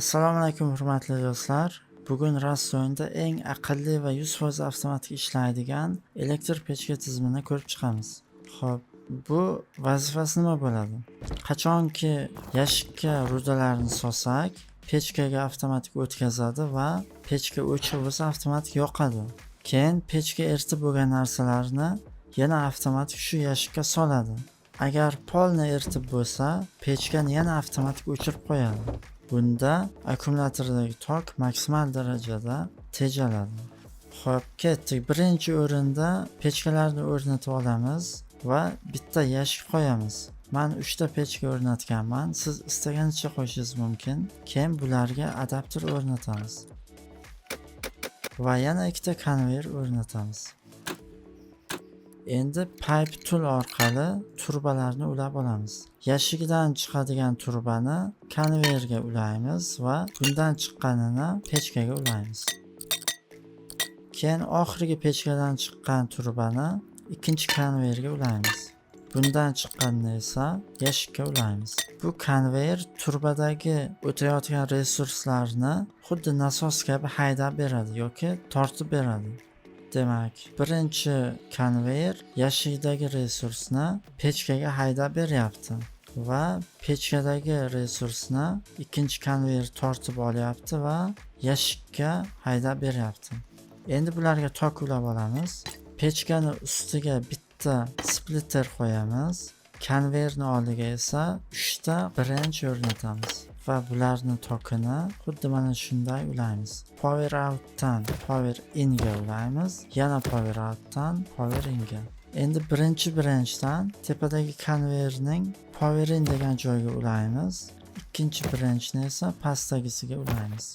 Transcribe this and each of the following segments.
Assalomu alaykum hurmatli do'stlar. Bugun Rasto'yinda eng aqlli va 100% avtomatik ishlaydigan elektr pechka tizimini ko'rib chiqamiz. Xo'p, bu vazifasi nima bo'ladi? Qachonki yashikka rudalarni solsak, pechkaga avtomatik o'tkazadi va pechka o'chib bo'lsa avtomatik yoqadi. Keyin pechka eritib bo'lgan narsalarni yana avtomatik shu yashikka soladi. Agar polni eritib bo'lsa, pechkani yana avtomatik o'chirib qo'yadi. Bunda akkumulyatordagi tok maksimal darajada tejaladi. Xo'p, ketdik. Birinchi o'rinda pechkalarni o'rnatib olamiz va bitta yashik qo'yamiz. Men 3 ta pechka o'rnatganman. Siz istaganicha qo'yishingiz mumkin. Keyin bularga adapter o'rnatamiz. Va yana 2 ta konveyer o'rnatamiz. Endi pipe tool orqali turbalarni ulab olamiz. Yashigidan chiqadigan turbani konveyerga ulaymiz va bundan chiqqanini pechkaga ulaymiz. Keyin oxirgi pechkadan chiqqan turbani ikkinchi konveyerga ulaymiz. Bundan chiqqanini esa yashikka ulaymiz. Bu konveyer turbadagi o'tayotgan resurslarni xuddi nasos kabi haydab beradi yoki tortib beradi. Demak, birinchi konveyer yashikdagi resursni pechkaga haydab beryapti va pechkadagi resursni ikkinchi konveyer tortib olyapti va yashikka haydab beryapti. Endi bularga tok ulab olamiz. Pechkani ustiga bitta splitter qo'yamiz. Konveyerni oldiga esa 3 ta branch o'rnatamiz. Va bularni tokini xuddi mana shunday ulaymiz. Power outdan power inga ulaymiz. Yana power outdan power inga. Endi birinchi branchdan tepadagi konveyerning power in degan joyga ulaymiz. Ikkinchi branchni esa pastdagisiga ulaymiz.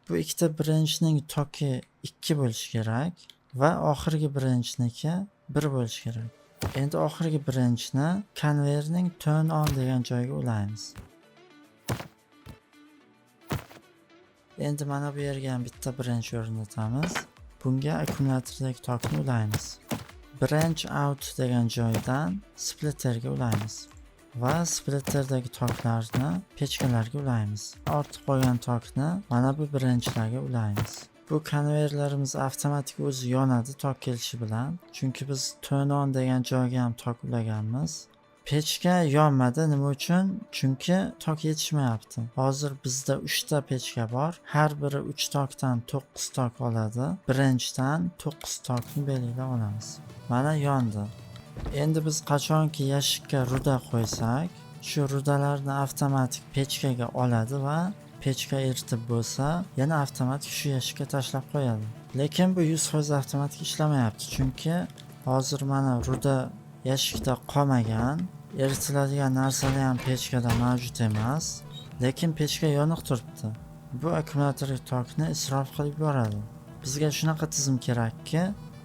Bu ikkita branchning toki 2 bo'lishi kerak va oxirgi branchniki 1 bo'lishi kerak. Endi oxirgi branchni konveyerning turn on degan joyga ulaymiz. Endi mana bu yerga ham bitta branch o'rnatamiz. Bunga akkumulyatordagi tokni ulaymiz. Branch out degan joydan splitterga ulaymiz va splitterdagi toklarni pechkalarga ulaymiz. Ortib qolgan tokni mana bu branchlarga ulaymiz. Bu konveyerlarimiz avtomatik o'zi yonadi tok kelishi bilan. Chunki biz turn on degan joyga ham tok ulaganmiz. Pechka yonmadi. Nima uchun? Chunki tok yetishmayapti. Hozir bizda 3 ta pechka bor. Har biri 3 tokdan 9 tok oladi. Birinchidan 9 tokni belgilab olamiz. Mana yondi. Endi biz qachonki yashikka ruda qo'ysak, shu rudalarni avtomatik pechkaga oladi va pechka eritib bo'lsa, yana avtomatik shu yashikka tashlab qo'yadi. Lekin bu 100% avtomatik ishlamayapti. Chunki hozir mana ruda yashikda qolmagan, eritiladigan narsalar ham pechkada mavjud emas, lekin pechka yoniq turibdi. Bu akkumulyatorli tokni isrof qilib yuboradi. Bizga shunaqa tizim kerakki,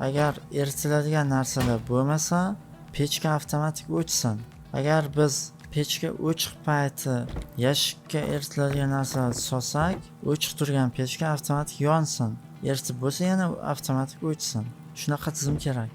agar eritiladigan narsalar bo'lmasa, pechka avtomatik o'chsin. Agar biz pechka o'chiq payti yashikka eritiladigan narsalar solsak, o'chiq turgan pechka avtomatik yonsin. Eritib bo'lsa yana avtomatik o'chsin. Shunaqa tizim kerak.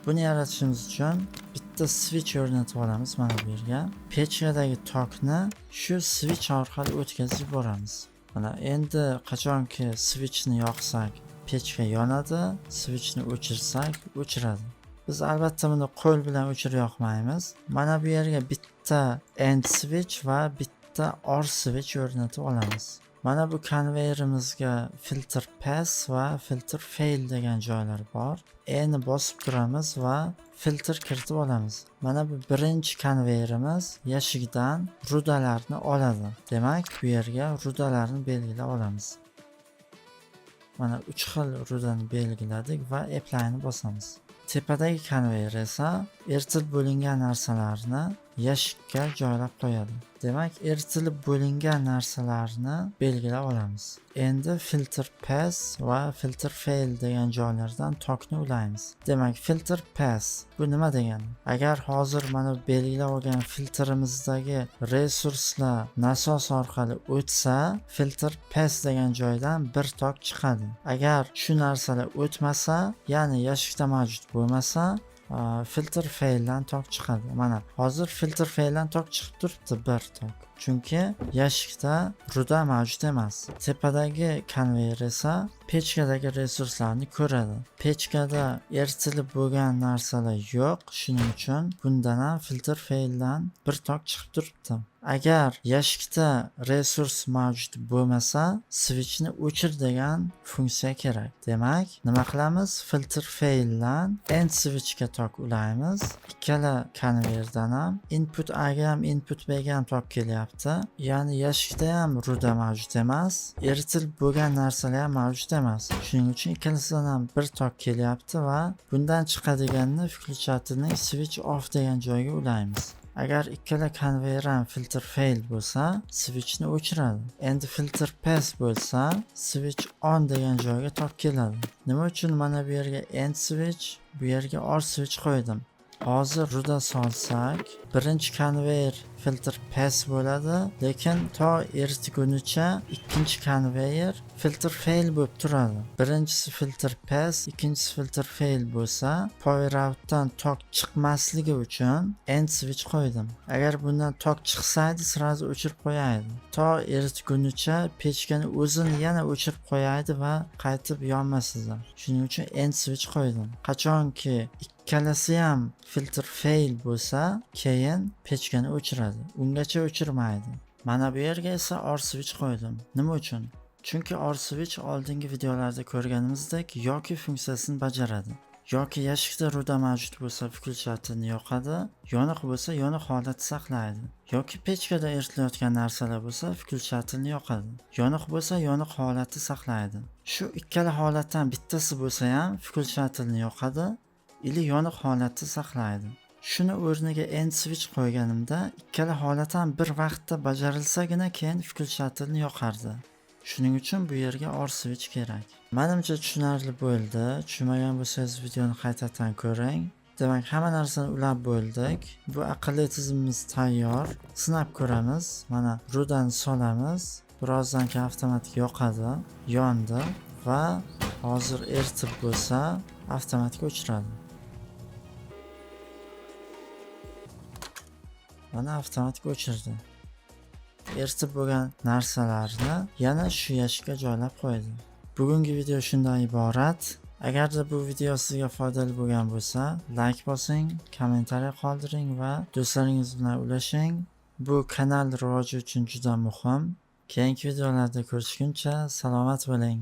Buni yaratishimiz uchun bitta switch o'rnatib olamiz mana bu yerga. Pechkadagi tokni shu switch orqali o'tkazib yuboramiz. Mana endi qachonki switchni yoqsak, pechka yonadi, switchni o'chirsak, o'chiradi. Biz albatta buni qo'l bilan o'chirib yoqmaymiz. Mana bu yerga bitta end switch va bitta or switch o'rnatib olamiz. Mana bu konveyerimizga filter pass va filter fail degan joylar bor. Ni bosib turamiz va filter kiritib olamiz. Mana bu birinchi konveyerimiz yashikdan rudalarni oladi. Demak, bu yerga rudalarni belgilab olamiz. Mana 3 xil rudani belgiladik va apply'ni bosamiz. Tepadagi konveyer esa eritilib bo'lingan narsalarni yashikka joylab qo'yadi. Demak, eritilib bo'lingan narsalarni belgilab olamiz. Endi filter pass va filter fail degan joylardan tokni ulaymiz. Demak, filter pass bu nima degani? Agar hozir mana belgilab olgan filtrimizdagi resurslar nasos orqali o'tsa, filter pass degan joydan bir tok chiqadi. Agar shu narsalar o'tmasa, ya'ni yashikda mavjud bo'lmasa, filter faildan tok chiqadi. Mana hozir filter faildan tok chiqib turibdi bir tok. chunki yashikda ruda mavjud emas. Tepadagi konveyer esa pechkadagi resurslarni ko'radi. Pechkada eritilib bo'lgan narsalar yo'q, shuning uchun bundan ham filtr faildan bir tok chiqib turibdi. Agar yashikda resurs mavjud bo'lmasa, switchni o'chir degan funksiya kerak. Demak, nima qilamiz? Filtr faildan end switchga tok ulaymiz. Ikkala konveyerdan ham input A ga ham input B ga ham tok kelyapti. Ya'ni yashikda ham ruda mavjud emas, eritilib bo'lgan narsalar ham mavjud emas. Shuning uchun ikkalasidan ham bir tok kelyapti va bundan chiqadiganni включательный switch off degan joyga ulaymiz. Agar ikkala konveyer ham filtr fail bo'lsa, switchni o'chiradi. Endi filtr pass bo'lsa, switch on degan joyga tok keladi. Nima uchun mana bu yerga end switch, bu yerga or switch qo'ydim? Hozir ruda solsak, birinchi konveyer filtr pass bo'ladi, lekin to eritgunicha ikkinchi konveyer filtr fail bo'lib turadi. Birinchisi filtr pass, ikkinchisi filtr fail bo'lsa, power outdan tok chiqmasligi uchun end switch qo'ydim. Agar bundan tok chiqsaydi, sразу o'chirib qo'yaydi. To eritgunicha pechkani o'zini yana o'chirib qo'yaydi va qaytib yonmasizlar. Shuning uchun end switch qo'ydim. Qachonki ikkalasi ham filtr fail bo'lsa, keyin pechkani o'chiradi. Ungacha o'chirmaydi. Mana bu yerga esa or switch qo'ydim. Nima uchun? Chunki or switch oldingi videolarda ko'rganimizdek yoki funksiyasini bajaradi. Yoki yashikda ruda mavjud bo'lsa, включательni yoqadi, yoniq bo'lsa, yoniq holatni saqlaydi. Yoki pechkada eritilayotgan narsalar bo'lsa, включательni yoqadi. Yoniq bo'lsa, yoniq holatni saqlaydi. Shu ikkala holatdan bittasi bo'lsa ham включательni yoqadi, ili yoniq holatni saqlaydi. Shuni o'rniga end switch qo'yganimda ikkala holat ham bir vaqtda bajarilsagina keyin включательni yoqardi. Shuning uchun bu yerga or switch kerak. Menimcha tushunarli bo'ldi. Tushunmagan bo'lsangiz videoni qaytadan ko'ring. Demak, hamma narsani ulab bo'ldik. Bu aqlli tizimimiz tayyor. Sinab ko'ramiz. Mana rudani solamiz. Birozdan keyin avtomatik yoqadi, yondi va hozir eritib bo'lsa, avtomatik o'chiradi. Mana avtomatik o'chirdi. Eritib bo'lgan narsalarni yana shu yashikka joylab qo'ydi. Bugungi video shundan iborat. Agarda bu video sizga foydali bo'lgan bo'lsa, like bosing, kommentariy qoldiring va do'stlaringiz bilan ulashing. Bu kanal rivoji uchun juda muhim. Keyingi videolarda ko'rishguncha salomat bo'ling.